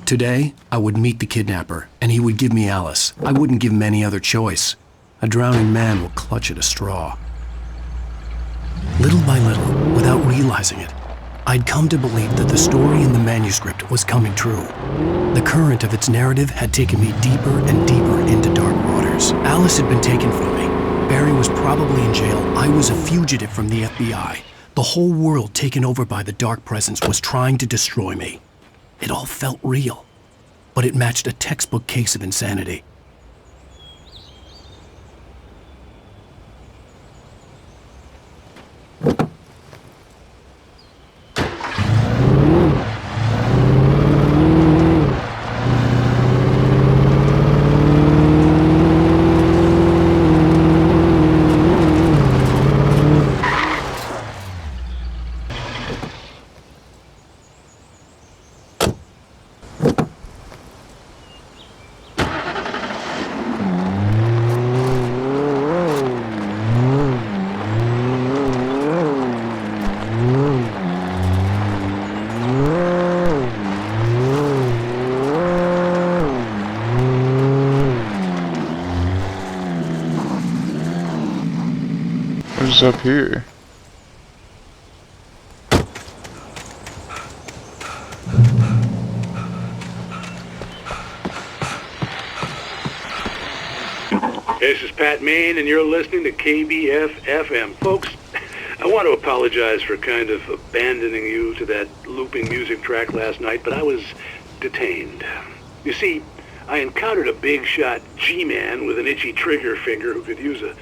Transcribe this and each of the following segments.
Today, I would meet the kidnapper, and he would give me Alice. I wouldn't give him any other choice. A drowning man will clutch at a straw. Little by little, without realizing it, I'd come to believe that the story in the manuscript was coming true. The current of its narrative had taken me deeper and deeper into dark waters. Alice had been taken from me. Barry was probably in jail. I was a fugitive from the FBI. The whole world taken over by the dark presence was trying to destroy me. It all felt real, but it matched a textbook case of insanity. What's up here? This is Pat Main, and you're listening to KBF-FM. Folks, I want to apologize for kind of abandoning you to that looping music track last night, but I was detained. You see, I encountered a big-shot G-man with an itchy trigger finger who could use a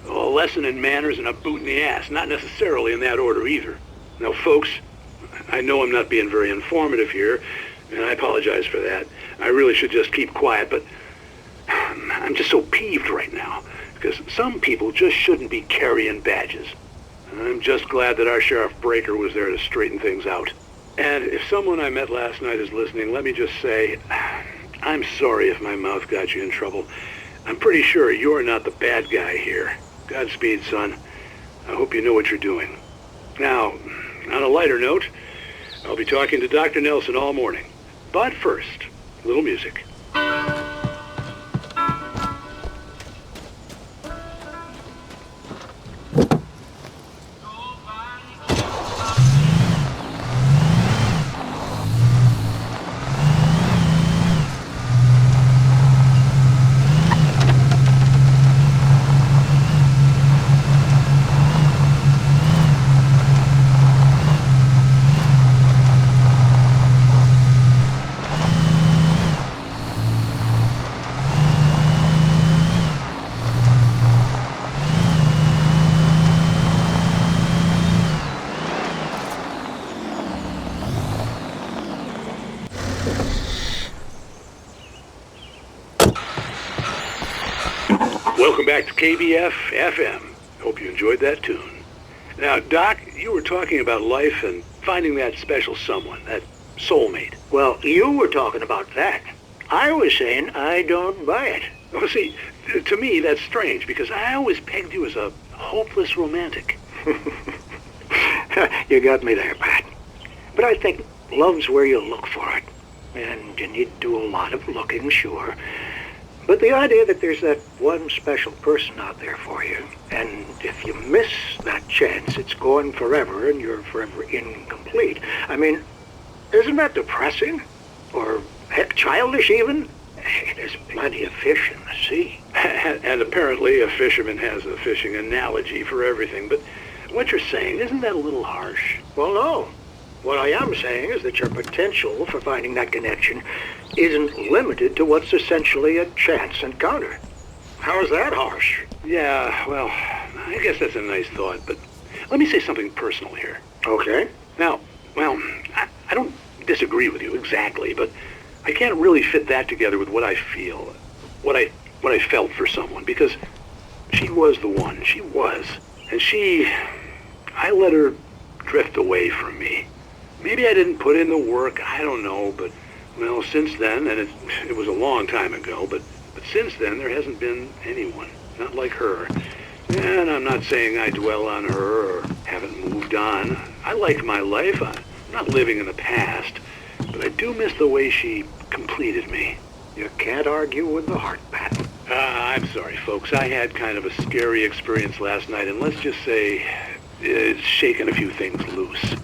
lesson in manners and a boot in the ass. Not necessarily in that order either. Now, folks, I know I'm not being very informative here, and I apologize for that. I really should just keep quiet, but I'm just so peeved right now, because some people just shouldn't be carrying badges. I'm just glad that our Sheriff Breaker was there to straighten things out. And if someone I met last night is listening, let me just say, I'm sorry if my mouth got you in trouble. I'm pretty sure you're not the bad guy here. Godspeed, son. I hope you know what you're doing. Now, on a lighter note, I'll be talking to Dr. Nelson all morning. But first, a little music. Welcome back to KBF-FM. Hope you enjoyed that tune. Now, Doc, you were talking about life and finding that special someone, that soulmate. Well, you were talking about that. I was saying I don't buy it. Well, see, to me, that's strange, because I always pegged you as a hopeless romantic. You got me there, Pat. But I think love's where you look for it. And you need to do a lot of looking, sure. But the idea that there's that one special person out there for you, and if you miss that chance, it's gone forever, and you're forever incomplete. I mean, isn't that depressing? Or, heck, childish even? Hey, there's plenty of fish in the sea. And apparently a fisherman has a fishing analogy for everything. But what you're saying, isn't that a little harsh? Well, no. What I am saying is that your potential for finding that connection isn't limited to what's essentially a chance encounter. How is that harsh? Yeah, well, I guess that's a nice thought, but let me say something personal here. Okay. Now, well, I don't disagree with you exactly, but I can't really fit that together with what I feel, what I felt for someone, because she was the one. She was. And I let her drift away from me. Maybe I didn't put in the work, I don't know, but, well, since then, and it was a long time ago, but since then, there hasn't been anyone, not like her. And I'm not saying I dwell on her or haven't moved on. I like my life. I'm not living in the past, but I do miss the way she completed me. You can't argue with the heart, Pat. I'm sorry, folks. I had kind of a scary experience last night, and let's just say it's shaken a few things loose.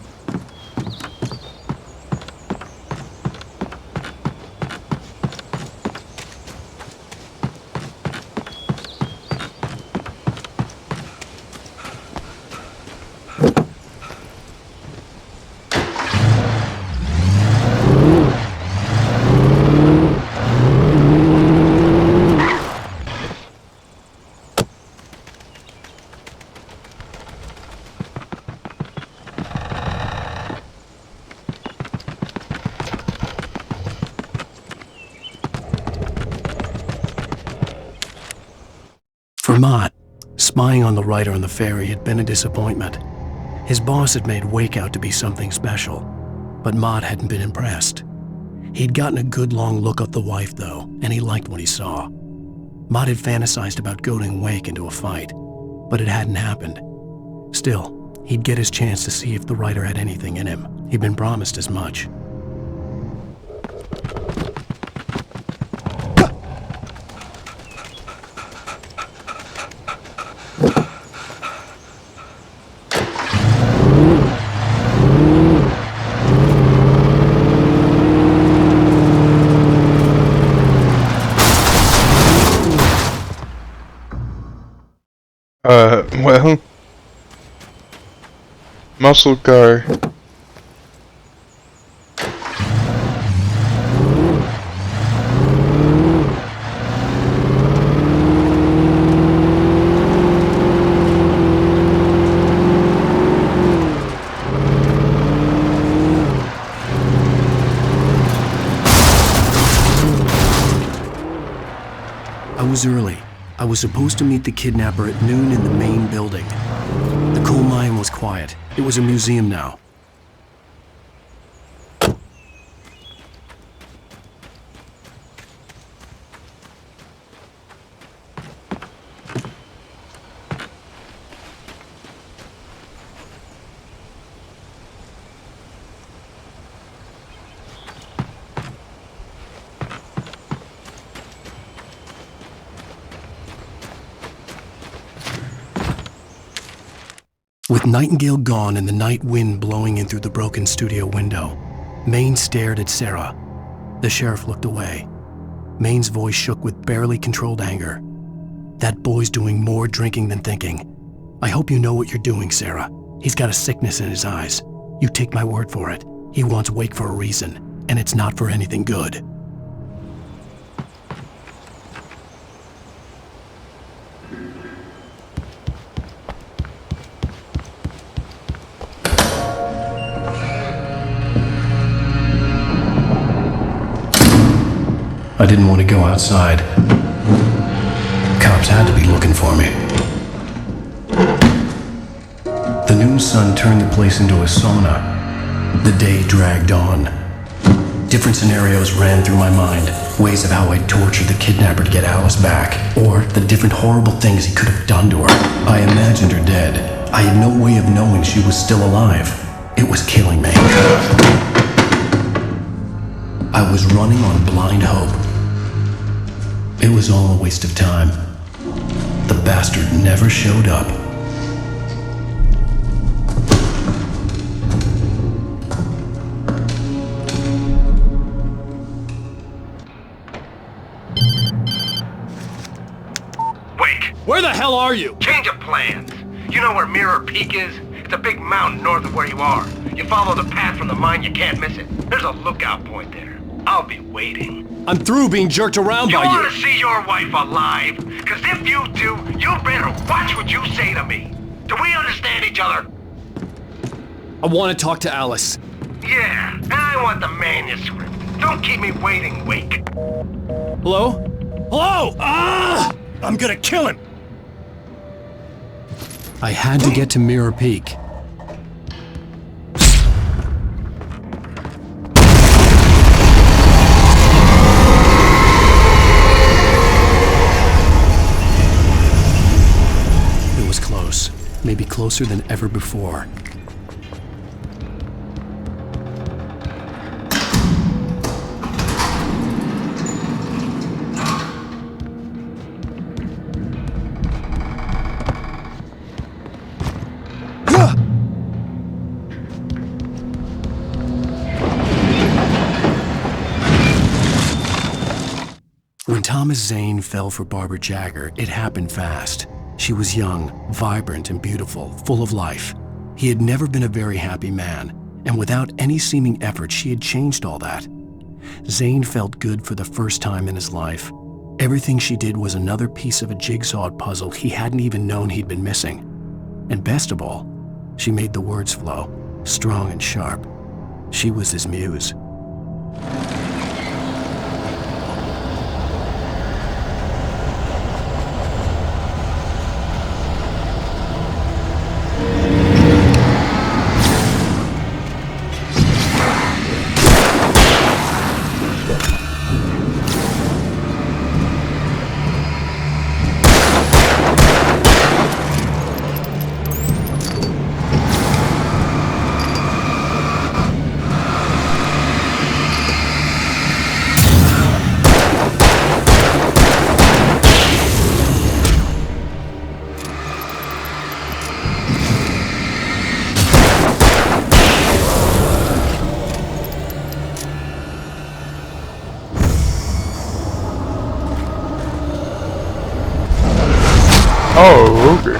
For Mott, spying on the writer on the ferry had been a disappointment. His boss had made Wake out to be something special, but Mott hadn't been impressed. He'd gotten a good long look at the wife, though, and he liked what he saw. Mott had fantasized about goading Wake into a fight, but it hadn't happened. Still, he'd get his chance to see if the writer had anything in him. He'd been promised as much. Well, muscle car. I was early. I was supposed to meet the kidnapper at noon in the main building. The coal mine was quiet. It was a museum now. With Nightingale gone and the night wind blowing in through the broken studio window, Maine stared at Sarah. The sheriff looked away. Maine's voice shook with barely controlled anger. That boy's doing more drinking than thinking. I hope you know what you're doing, Sarah. He's got a sickness in his eyes. You take my word for it. He wants Wake for a reason, and it's not for anything good. I didn't want to go outside. Cops had to be looking for me. The noon sun turned the place into a sauna. The day dragged on. Different scenarios ran through my mind. Ways of how I'd tortured the kidnapper to get Alice back. Or the different horrible things he could have done to her. I imagined her dead. I had no way of knowing she was still alive. It was killing me. I was running on blind hope. It was all a waste of time. The bastard never showed up. Wake! Where the hell are you? Change of plans. You know where Mirror Peak is? It's a big mountain north of where you are. You follow the path from the mine, you can't miss it. There's a lookout point there. I'll be waiting. I'm through being jerked around You by want to see your wife alive? Because if you do, you better watch what you say to me. Do we understand each other? I want to talk to Alice. Yeah, and I want the manuscript. Don't keep me waiting, Wake. Hello? Hello! Ah! I'm gonna kill him! I had to get to Mirror Peak. It was close. Maybe closer than ever before. When Thomas Zane fell for Barbara Jagger, it happened fast. She was young, vibrant, and beautiful, full of life. He had never been a very happy man, and without any seeming effort, she had changed all that. Zane felt good for the first time in his life. Everything she did was another piece of a jigsaw puzzle he hadn't even known he'd been missing. And best of all, she made the words flow, strong and sharp. She was his muse. Oh, okay.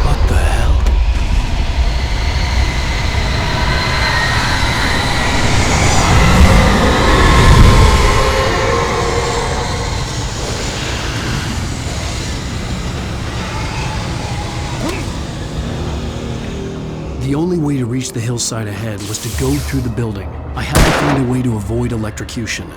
What the hell? The only way to reach the hillside ahead was to go through the building. I had to find a way to avoid electrocution.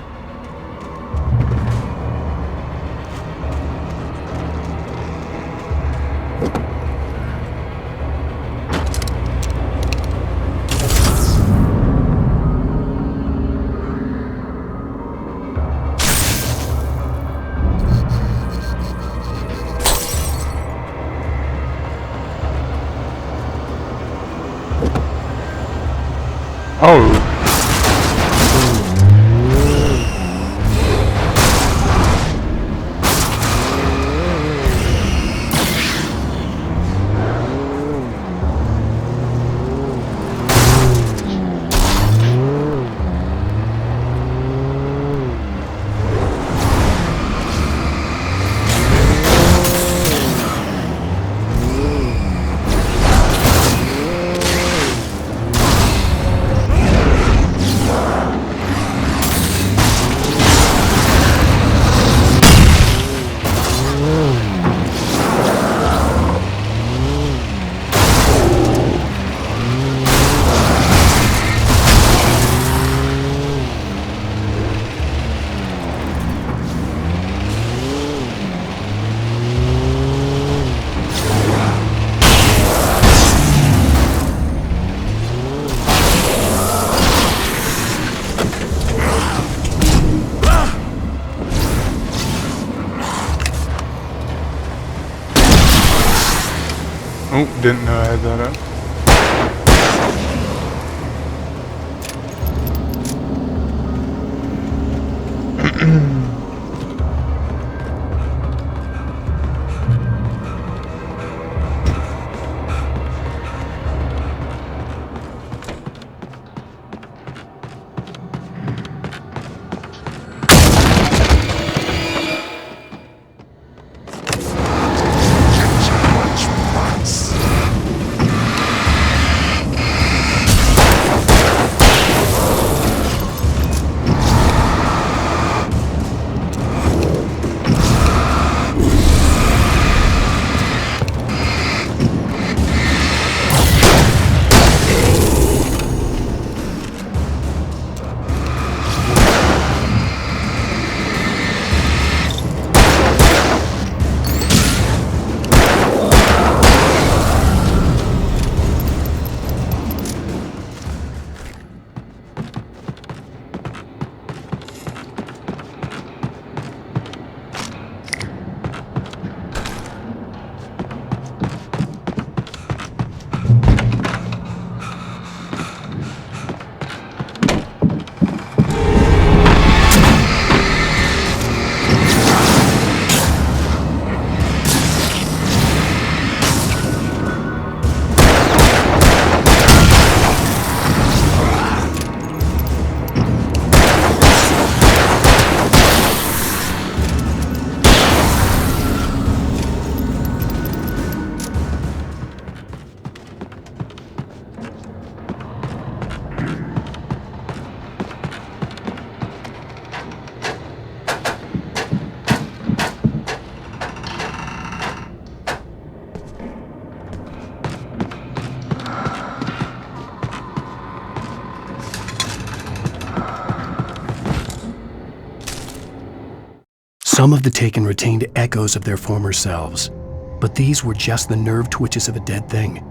Oh. Oh, didn't know I had that up. Some of the Taken retained echoes of their former selves, but these were just the nerve twitches of a dead thing.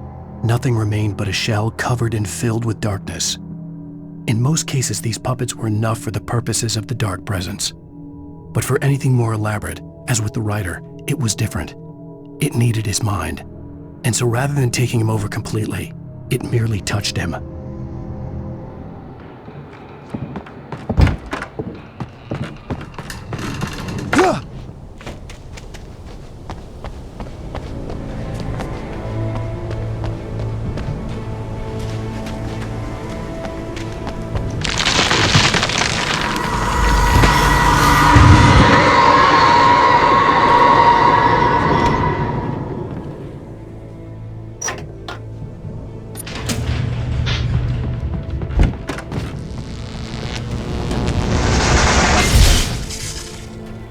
Nothing remained but a shell covered and filled with darkness. In most cases, these puppets were enough for the purposes of the Dark Presence. But for anything more elaborate, as with the writer, it was different. It needed his mind. And so rather than taking him over completely, it merely touched him.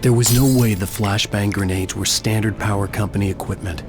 There was no way the flashbang grenades were Standard Power Company equipment.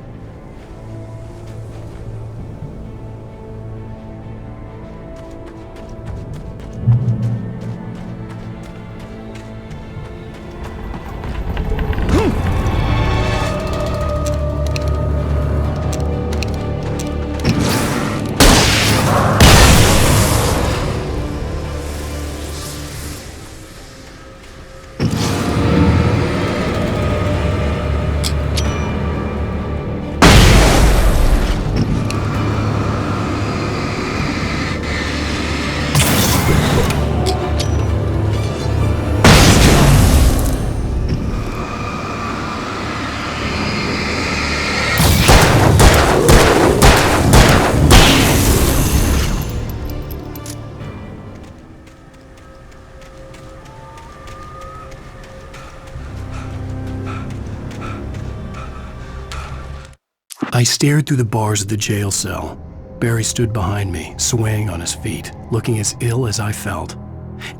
I stared through the bars of the jail cell. Barry stood behind me, swaying on his feet, looking as ill as I felt.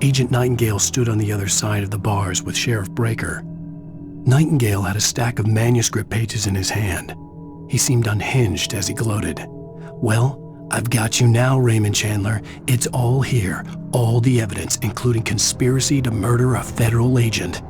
Agent Nightingale stood on the other side of the bars with Sheriff Breaker. Nightingale had a stack of manuscript pages in his hand. He seemed unhinged as he gloated. "Well, I've got you now, Raymond Chandler. It's all here, all the evidence, including conspiracy to murder a federal agent."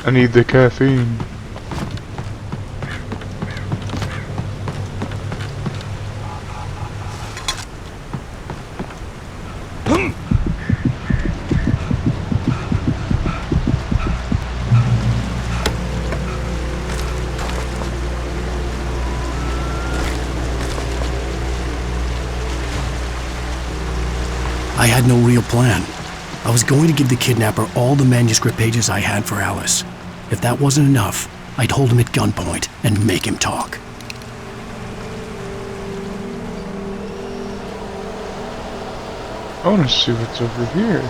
I need the caffeine. I had no real plan. I was going to give the kidnapper all the manuscript pages I had for Alice. If that wasn't enough, I'd hold him at gunpoint and make him talk. I want to see what's over here.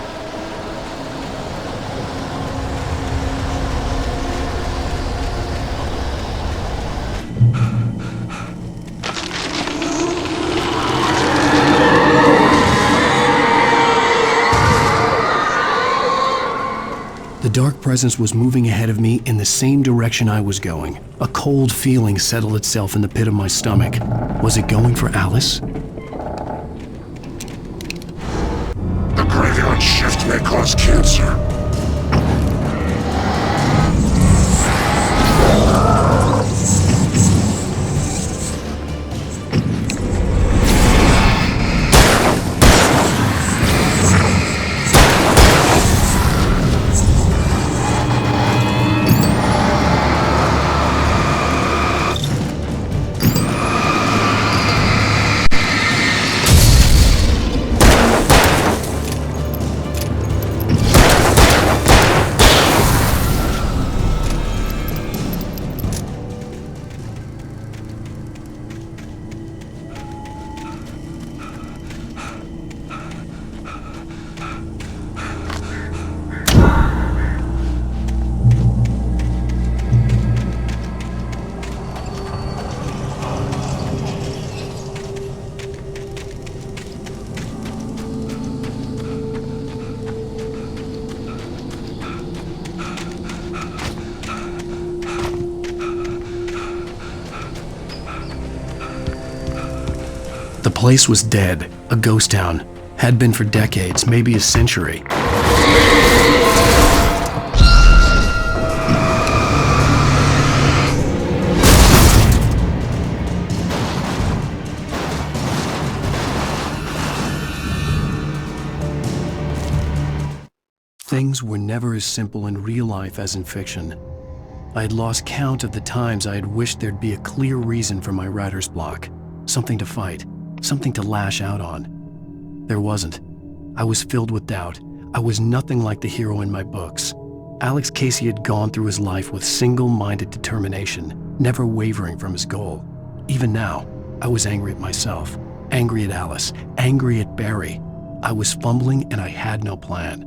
The dark presence was moving ahead of me in the same direction I was going. A cold feeling settled itself in the pit of my stomach. Was it going for Alice? The graveyard shift may cause cancer. The place was dead, a ghost town. Had been for decades, maybe a century. Things were never as simple in real life as in fiction. I had lost count of the times I had wished there'd be a clear reason for my writer's block. Something to fight, something to lash out on. There wasn't. I was filled with doubt. I was nothing like the hero in my books. Alex Casey had gone through his life with single-minded determination, never wavering from his goal. Even now, I was angry at myself, angry at Alice, angry at Barry. I was fumbling and I had no plan.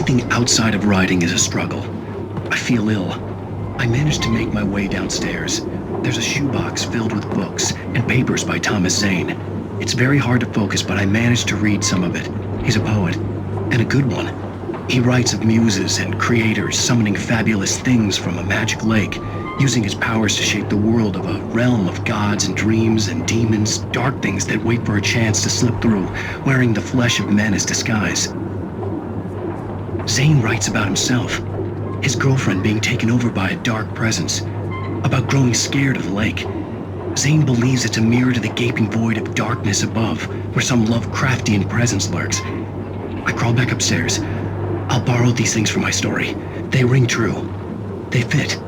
Anything outside of riding is a struggle. I feel ill. I managed to make my way downstairs. There's a shoebox filled with books and papers by Thomas Zane. It's very hard to focus, but I managed to read some of it. He's a poet, and a good one. He writes of muses and creators summoning fabulous things from a magic lake, using his powers to shape the world of a realm of gods and dreams and demons, dark things that wait for a chance to slip through, wearing the flesh of men as disguise. Zane writes about himself, his girlfriend being taken over by a dark presence, about growing scared of the lake. Zane believes it's a mirror to the gaping void of darkness above, where some Lovecraftian presence lurks. I crawl back upstairs. I'll borrow these things for my story. They ring true. They fit.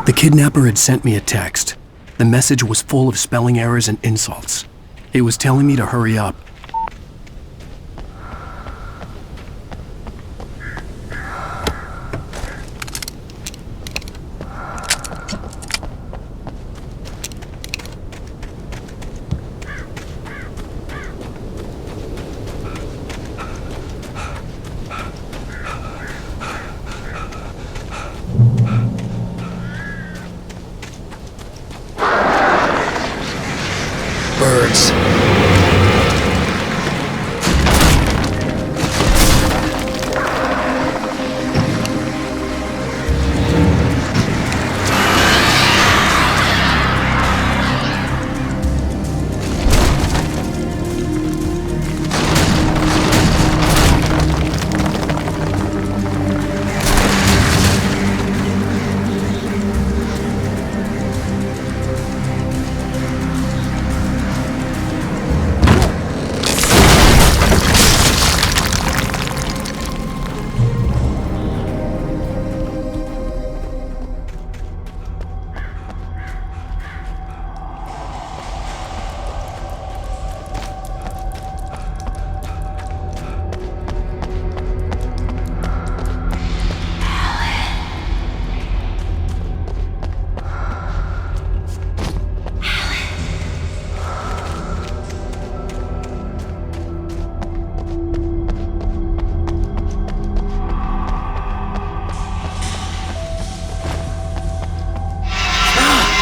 The kidnapper had sent me a text. The message was full of spelling errors and insults. It was telling me to hurry up. Birds.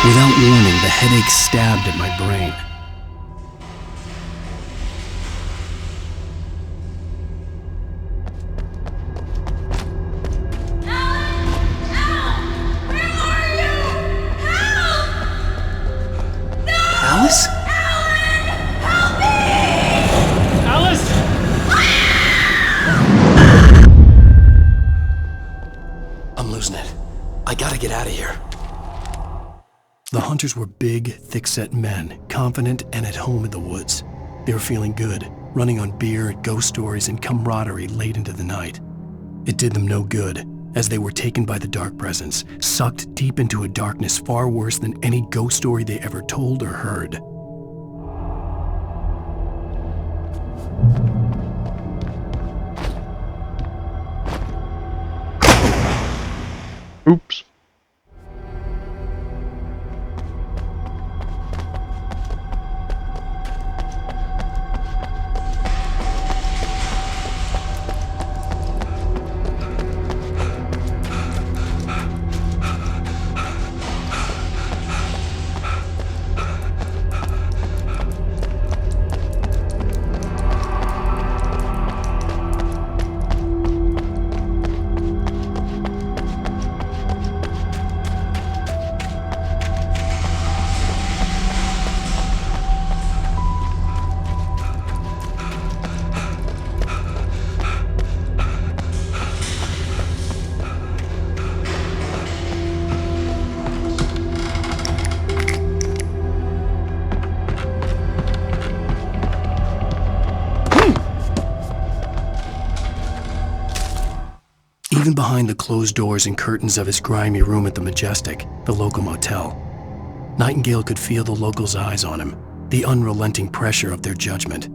Without warning, the headache stabbed at my brain. Alice? I'm losing it. I gotta get out of here. The hunters were big, thick-set men, confident and at home in the woods. They were feeling good, running on beer, ghost stories, and camaraderie late into the night. It did them no good, as they were taken by the dark presence, sucked deep into a darkness far worse than any ghost story they ever told or heard. Oops. even behind the closed doors and curtains of his grimy room at the Majestic, the local motel. Nightingale could feel the locals' eyes on him, the unrelenting pressure of their judgment.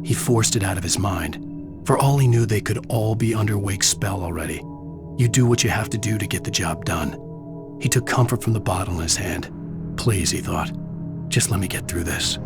He forced it out of his mind. For all he knew, they could all be under Wake's spell already. You do what you have to do to get the job done. He took comfort from the bottle in his hand. Please, he thought, just let me get through this.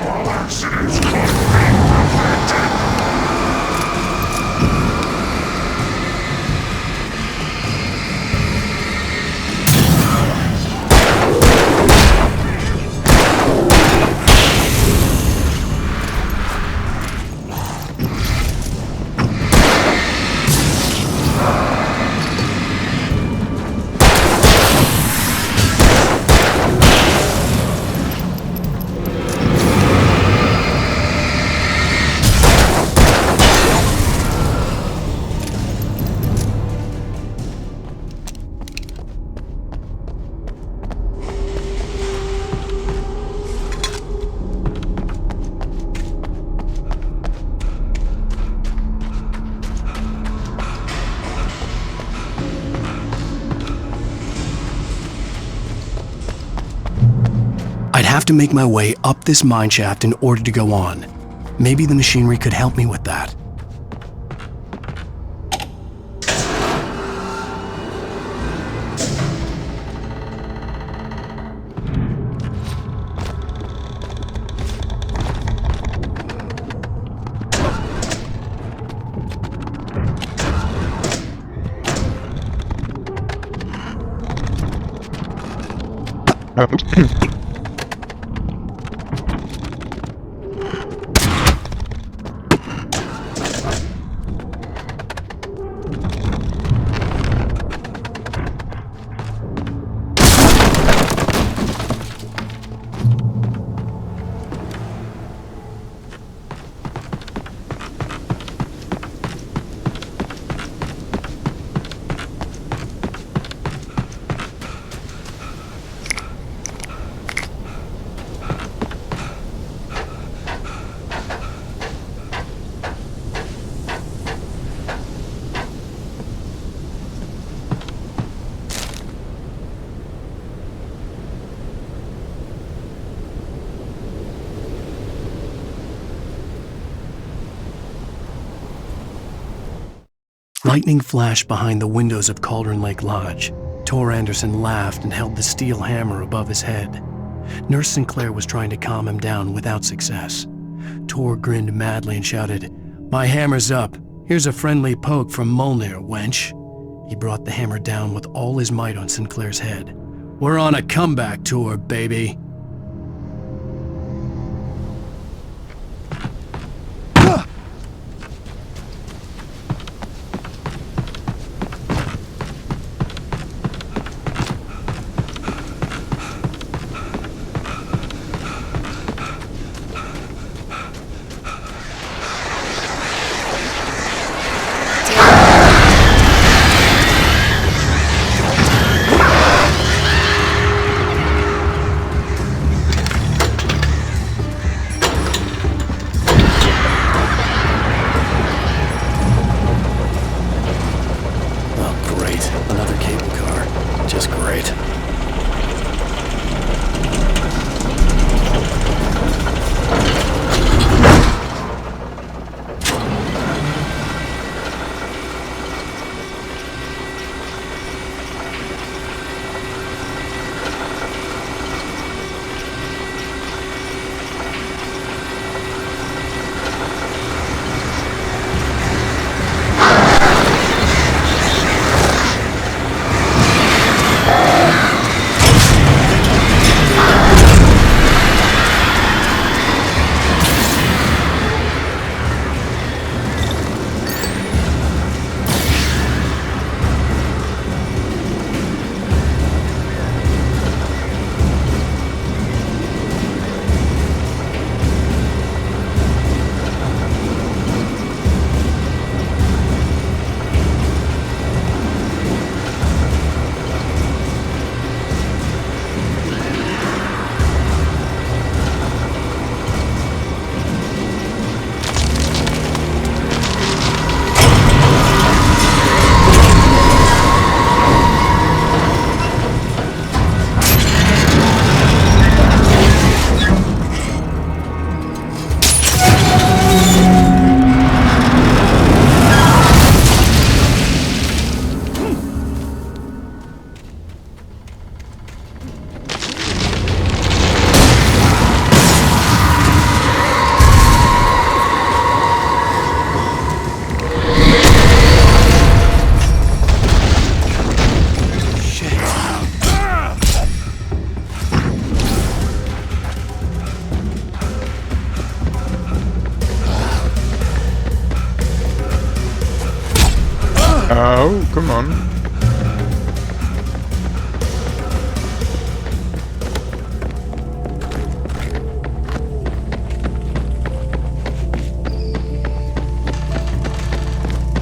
All accidents could be prevented. I'd have to make my way up this mine shaft in order to go on. Maybe the machinery could help me with that. Lightning flashed behind the windows of Cauldron Lake Lodge. Tor Anderson laughed and held the steel hammer above his head. Nurse Sinclair was trying to calm him down without success. Tor grinned madly and shouted, "My hammer's up. Here's a friendly poke from Molnir, wench." He brought the hammer down with all his might on Sinclair's head. "We're on a comeback tour, baby." come on.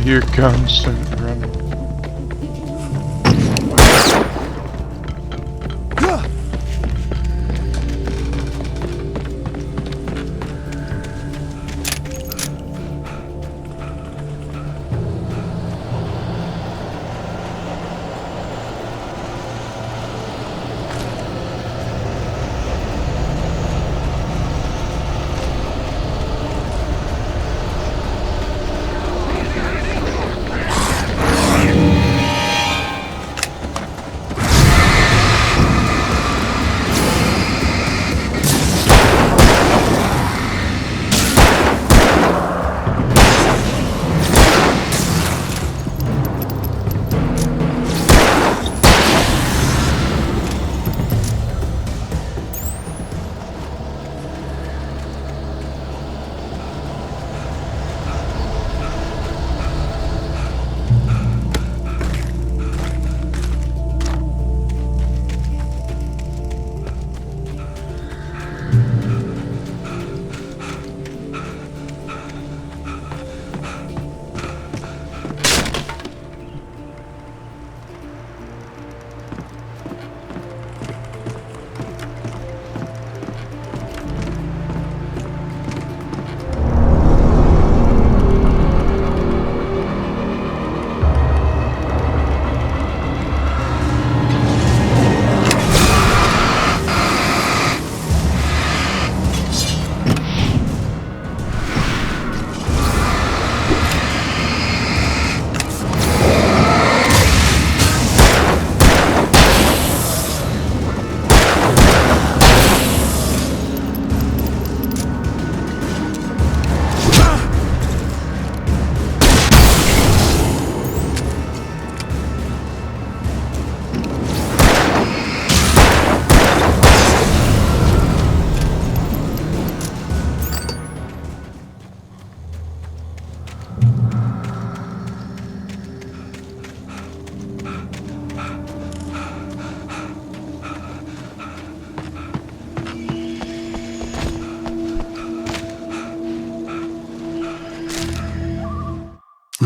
Here constant running.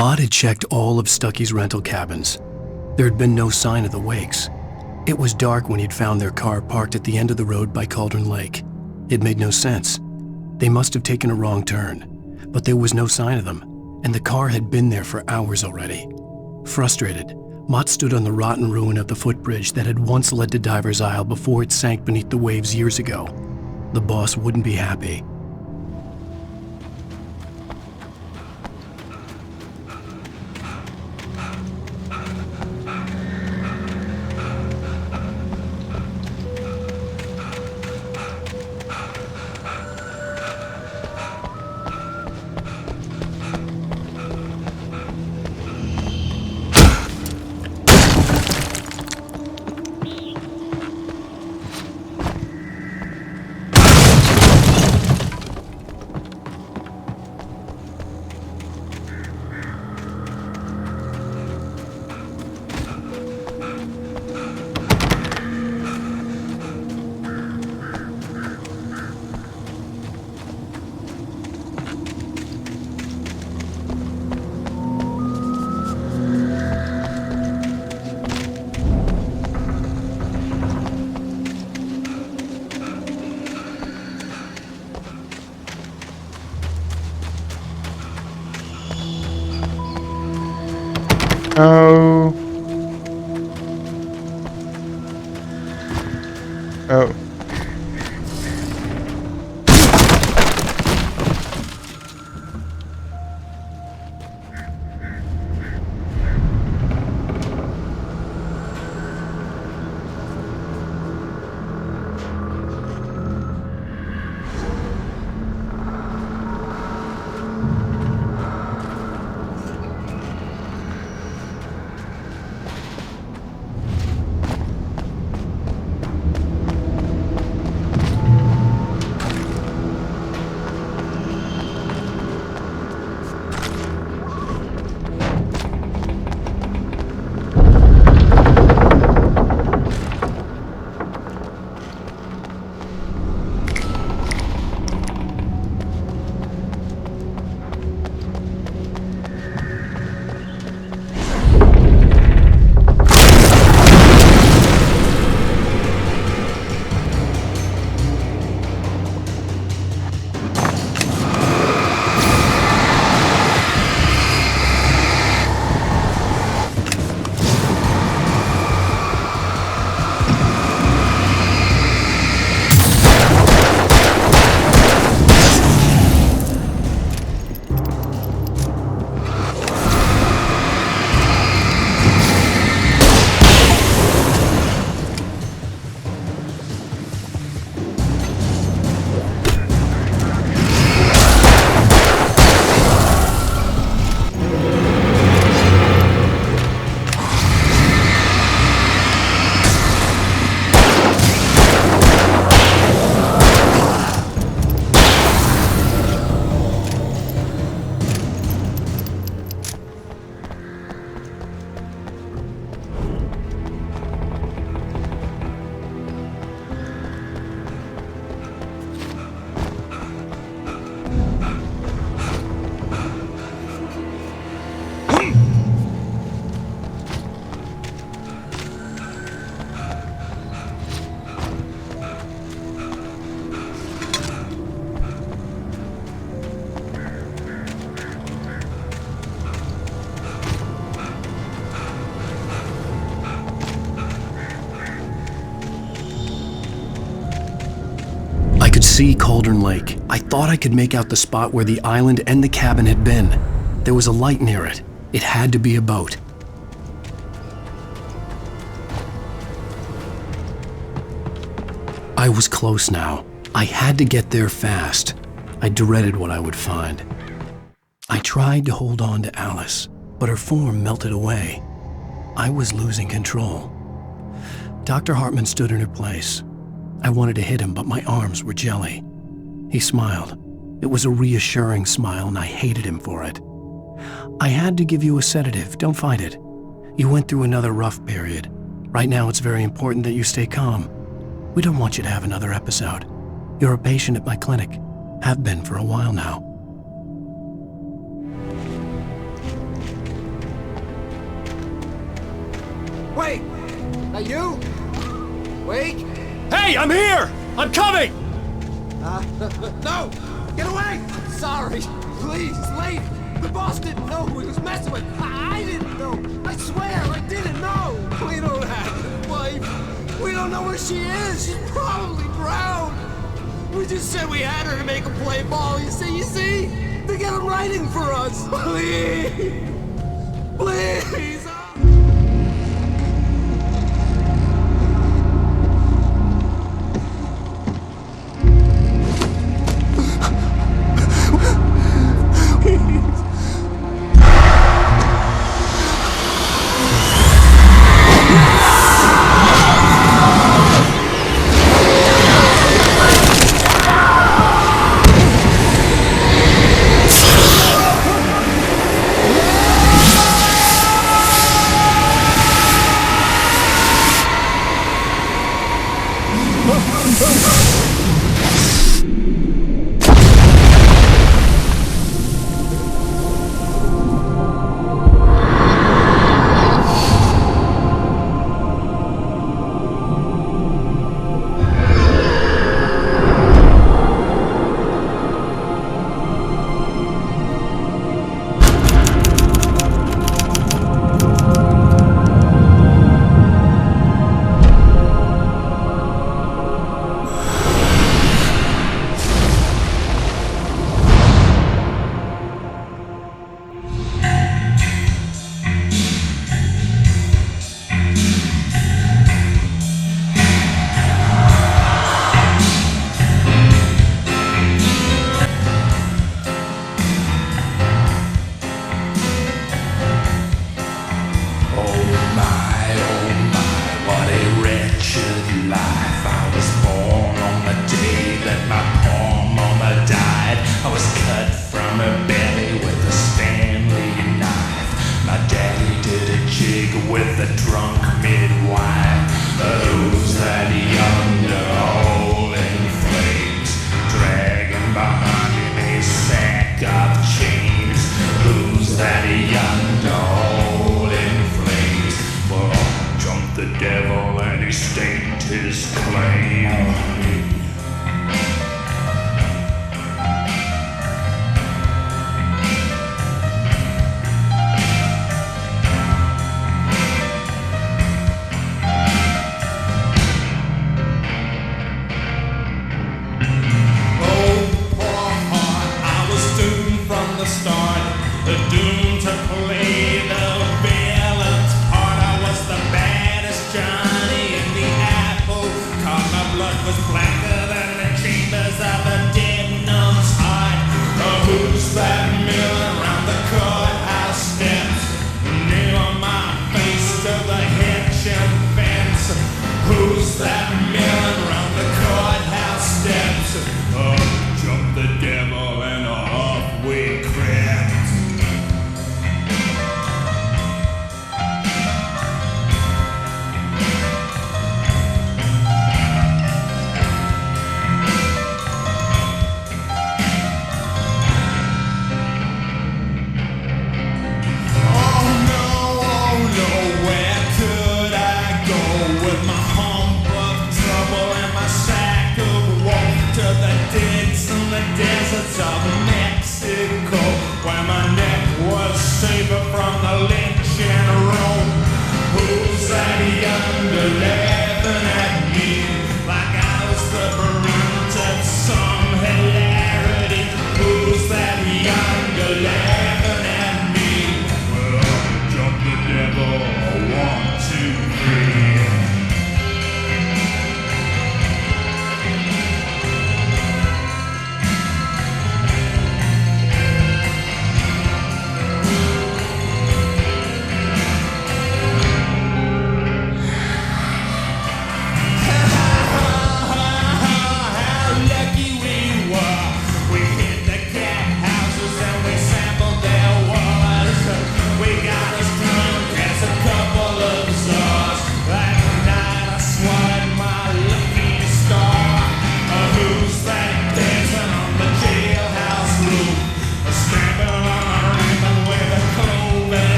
Maud had checked all of Stucky's rental cabins. There had been no sign of the Wakes. It was dark when he'd found their car parked at the end of the road by Cauldron Lake. It made no sense. They must have taken a wrong turn, but there was no sign of them, and the car had been there for hours already. Frustrated, Mott stood on the rotten ruin of the footbridge that had once led to Diver's Isle before it sank beneath the waves years ago. The boss wouldn't be happy. Oh. Oh. see Cauldron Lake. I thought I could make out the spot where the island and the cabin had been. There was a light near it. It had to be a boat. I was close now. I had to get there fast. I dreaded what I would find. I tried to hold on to Alice, but her form melted away. I was losing control. Dr. Hartman stood in her place. I wanted to hit him, but my arms were jelly. He smiled. It was a reassuring smile, and I hated him for it. I had to give you a sedative. Don't fight it. You went through another rough period. Right now, it's very important that you stay calm. We don't want you to have another episode. You're a patient at my clinic. Have been for a while now. Wait! That you? Wait! Hey, I'm here! I'm coming! No! Get away! Sorry! Please, Lady! The boss didn't know who he was messing with! I didn't know! I swear, I didn't know! We don't have a wife! We don't know where she is! She's probably drowned! We just said we had her to make him play ball, you see? They get him writing for us! Please! Please! Was black